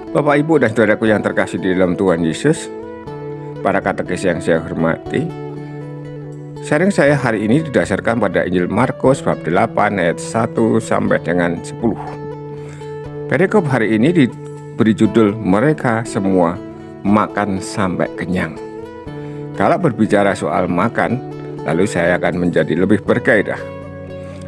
Bapak, Ibu, dan saudaraku yang terkasih di dalam Tuhan Yesus, para katekis yang saya hormati, sharing saya hari ini didasarkan pada Injil Markus bab 8 ayat 1 sampai dengan 10. Perikop hari ini diberi judul "Mereka semua makan sampai kenyang". Kalau berbicara soal makan, lalu saya akan menjadi lebih bergairah.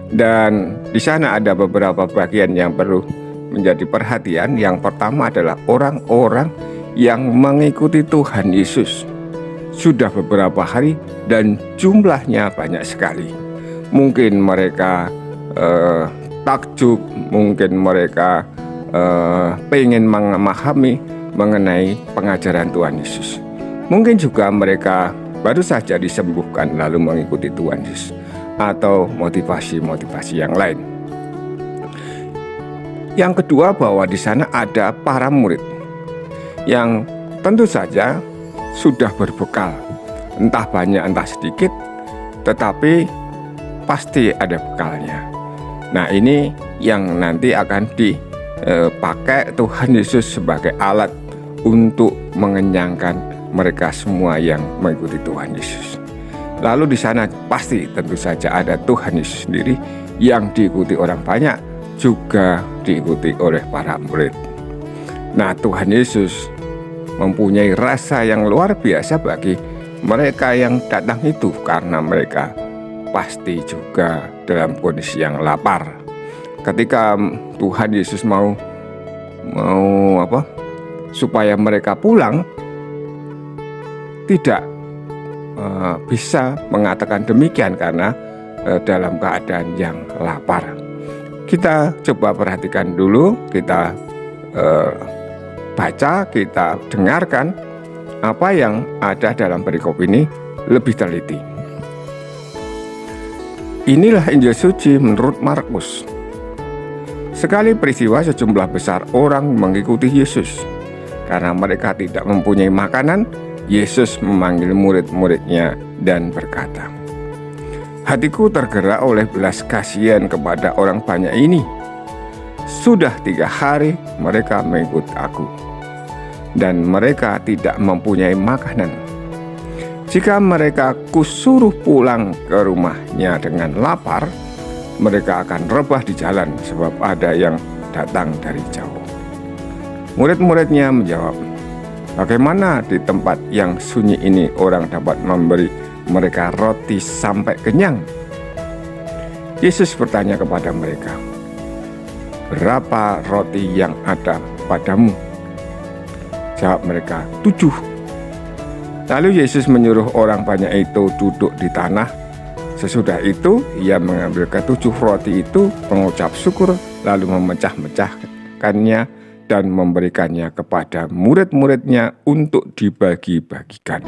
Dan di sana ada beberapa bagian yang perlu menjadi perhatian. Yang pertama adalah orang-orang yang mengikuti Tuhan Yesus sudah beberapa hari dan jumlahnya banyak sekali. Mungkin mereka takjub, mungkin mereka pengen memahami mengenai pengajaran Tuhan Yesus. Mungkin juga mereka baru saja disembuhkan lalu mengikuti Tuhan Yesus, atau motivasi-motivasi yang lain. Yang kedua, bahwa di sana ada para murid yang tentu saja sudah berbekal, entah banyak entah sedikit, tetapi pasti ada bekalnya. Nah, ini yang nanti akan dipakai Tuhan Yesus sebagai alat untuk mengenyangkan mereka semua yang mengikuti Tuhan Yesus. Lalu di sana pasti tentu saja ada Tuhan Yesus sendiri yang diikuti orang banyak, juga diikuti oleh para murid. Nah, Tuhan Yesus mempunyai rasa yang luar biasa bagi mereka yang datang itu, karena mereka pasti juga dalam kondisi yang lapar. Ketika Tuhan Yesus mau supaya mereka pulang, tidak bisa mengatakan demikian karena dalam keadaan yang lapar. Kita coba perhatikan dulu, kita baca, kita dengarkan apa yang ada dalam perikop ini lebih teliti. Inilah Injil suci menurut Markus. Sekali peristiwa sejumlah besar orang mengikuti Yesus. Karena mereka tidak mempunyai makanan, Yesus memanggil murid-muridnya dan berkata, "Hatiku tergerak oleh belas kasihan kepada orang banyak ini. Sudah 3 hari mereka mengikut aku, dan mereka tidak mempunyai makanan. Jika mereka kusuruh pulang ke rumahnya dengan lapar, mereka akan rebah di jalan sebab ada yang datang dari jauh." Murid-muridnya menjawab, "Bagaimana di tempat yang sunyi ini orang dapat memberi mereka roti sampai kenyang?" Yesus bertanya kepada mereka, "Berapa roti yang ada padamu?" Jawab mereka, 7. Lalu Yesus menyuruh orang banyak itu duduk di tanah. Sesudah itu ia mengambil ke-7 roti itu, mengucap syukur, lalu memecah-mecahkannya dan memberikannya kepada murid-muridnya untuk dibagi-bagikan.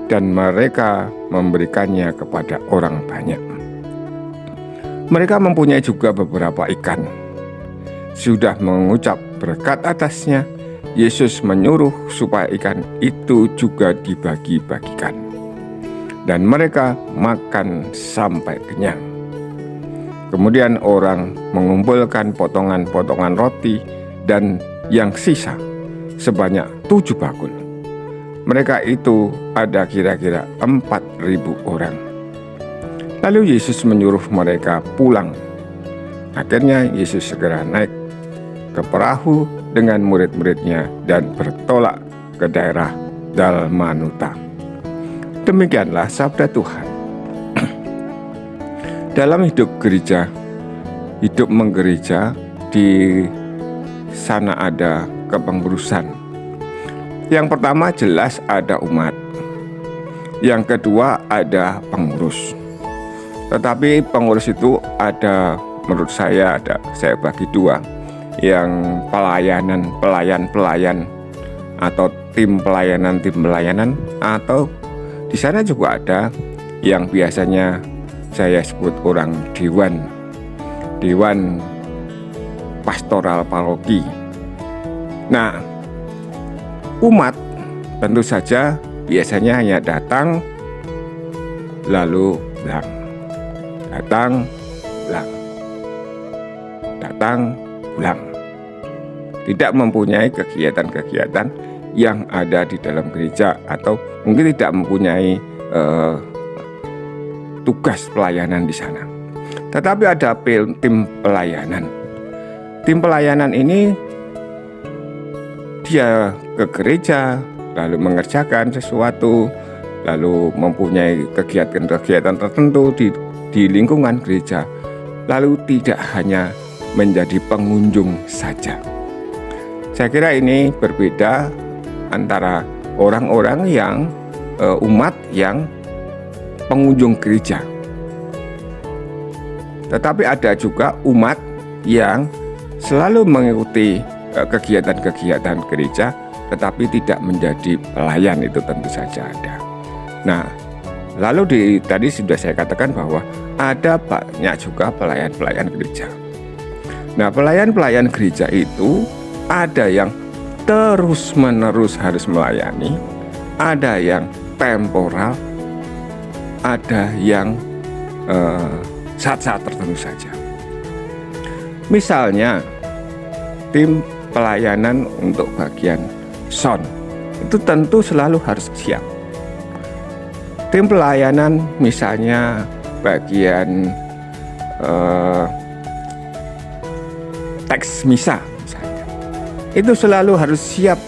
Dan mereka memberikannya kepada orang banyak. Mereka mempunyai juga beberapa ikan. Sudah mengucap berkat atasnya, Yesus menyuruh supaya ikan itu juga dibagi-bagikan. Dan mereka makan sampai kenyang. Kemudian orang mengumpulkan potongan-potongan roti dan yang sisa sebanyak 7 bakul. Mereka itu ada kira-kira 4.000 orang. Lalu Yesus menyuruh mereka pulang. Akhirnya Yesus segera naik ke perahu dengan murid-muridnya dan bertolak ke daerah Dalmanuta. Demikianlah sabda Tuhan. Dalam hidup gereja, hidup menggereja, di sana ada kepengurusan. Yang pertama jelas ada umat. Yang kedua ada pengurus. Tetapi pengurus itu ada, menurut saya saya bagi 2. Yang pelayan atau tim pelayanan, atau di sana juga ada yang biasanya saya sebut orang dewan pastoral paroki. Nah, umat tentu saja biasanya hanya datang lalu pulang, datang pulang. tidak mempunyai kegiatan-kegiatan yang ada di dalam gereja, atau mungkin tidak mempunyai tugas pelayanan di sana. Tetapi ada tim pelayanan. Tim pelayanan ini dia ke gereja, lalu mengerjakan sesuatu, lalu mempunyai kegiatan-kegiatan tertentu di lingkungan gereja, lalu tidak hanya menjadi pengunjung saja. Saya kira ini berbeda antara orang-orang yang umat yang pengunjung gereja. Tetapi ada juga umat yang selalu mengikuti kegiatan-kegiatan gereja, tetapi tidak menjadi pelayan, itu tentu saja ada. Nah, lalu tadi sudah saya katakan bahwa ada banyak juga pelayan-pelayan gereja. Nah, pelayan-pelayan gereja itu ada yang terus-menerus harus melayani, ada yang temporal, ada yang saat-saat tertentu saja. Misalnya, tim pelayanan untuk bagian sound itu tentu selalu harus siap. Tim pelayanan misalnya bagian teks misa misalnya, itu selalu harus siap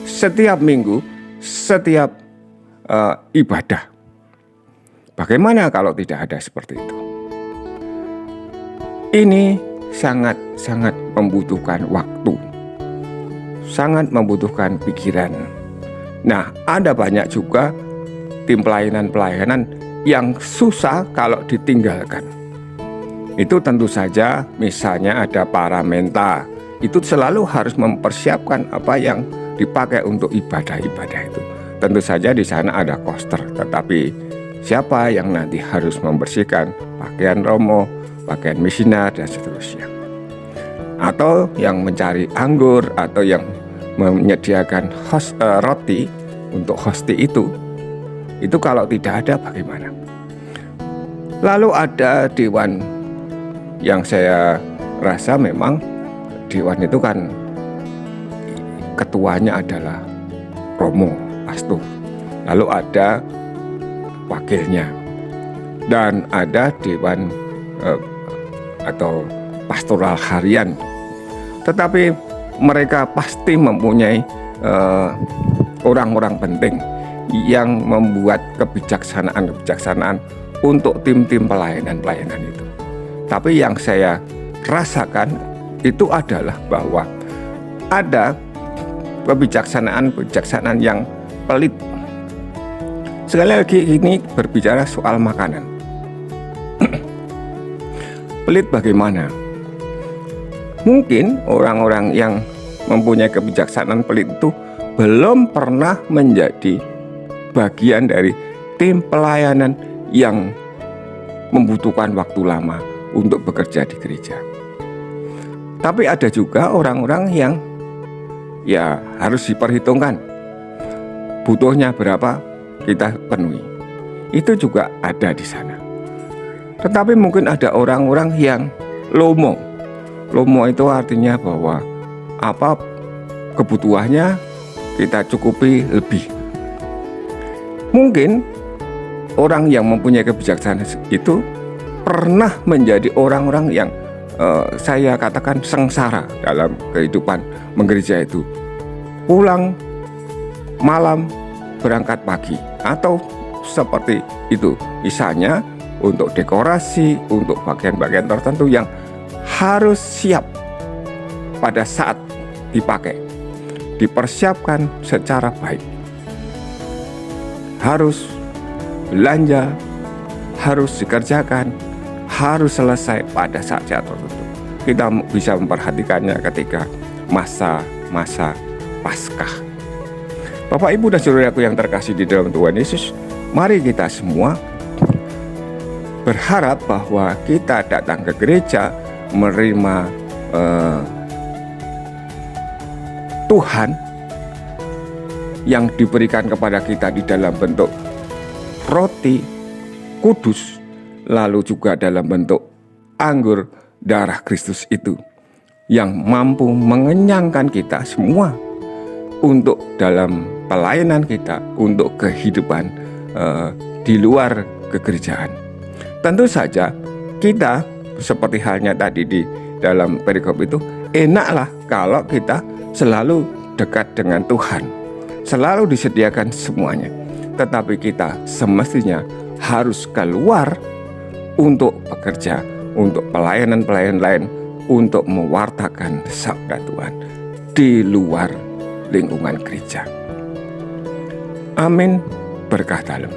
setiap minggu, setiap ibadah. Bagaimana kalau tidak ada seperti itu? Ini sangat-sangat membutuhkan waktu, sangat membutuhkan pikiran. Nah, ada banyak juga tim pelayanan yang susah kalau ditinggalkan. Itu tentu saja, misalnya ada paramenta, itu selalu harus mempersiapkan apa yang dipakai untuk ibadah-ibadah itu. Tentu saja di sana ada koster, tetapi siapa yang nanti harus membersihkan pakaian romo, pakaian misinar, dan seterusnya. Atau yang mencari anggur, atau yang menyediakan roti untuk hosti itu kalau tidak ada bagaimana? Lalu ada dewan yang saya rasa memang dewan itu kan ketuanya adalah romo, pastor. Lalu ada wakilnya, dan ada dewan atau pastoral harian. Tetapi mereka pasti mempunyai orang-orang penting yang membuat kebijaksanaan untuk tim-tim pelayanan itu. Tapi yang saya rasakan itu adalah bahwa ada kebijaksanaan yang pelit. Sekali lagi ini berbicara soal makanan. Pelit bagaimana? Mungkin orang-orang yang mempunyai kebijaksanaan pelit itu belum pernah menjadi bagian dari tim pelayanan yang membutuhkan waktu lama untuk bekerja di gereja. Tapi ada juga orang-orang yang ya harus diperhitungkan, butuhnya berapa kita penuhi. Itu juga ada di sana. Tetapi mungkin ada orang-orang yang lomo. Lomo itu artinya bahwa apa kebutuhannya kita cukupi lebih. Mungkin orang yang mempunyai kebijaksanaan itu pernah menjadi orang-orang yang saya katakan sengsara dalam kehidupan menggereja itu. Pulang malam, berangkat pagi, atau seperti itu. Misalnya untuk dekorasi, untuk bagian-bagian tertentu yang harus siap pada saat dipakai, dipersiapkan secara baik. Harus belanja, harus dikerjakan, harus selesai pada saat tertentu. Kita bisa memperhatikannya ketika masa-masa Paskah. Bapak, Ibu, dan saudaraku yang terkasih di dalam Tuhan Yesus, mari kita semua berharap bahwa kita datang ke gereja menerima Tuhan yang diberikan kepada kita di dalam bentuk roti kudus, lalu juga dalam bentuk anggur darah Kristus itu, yang mampu mengenyangkan kita semua untuk dalam pelayanan kita, untuk kehidupan di luar kegerejaan. Tentu saja kita seperti halnya tadi di dalam perikop itu, enaklah kalau kita selalu dekat dengan Tuhan, selalu disediakan semuanya. Tetapi kita semestinya harus keluar untuk bekerja, untuk pelayanan-pelayanan lain, untuk mewartakan sabda Tuhan di luar lingkungan gereja. Amin. Berkah dalam.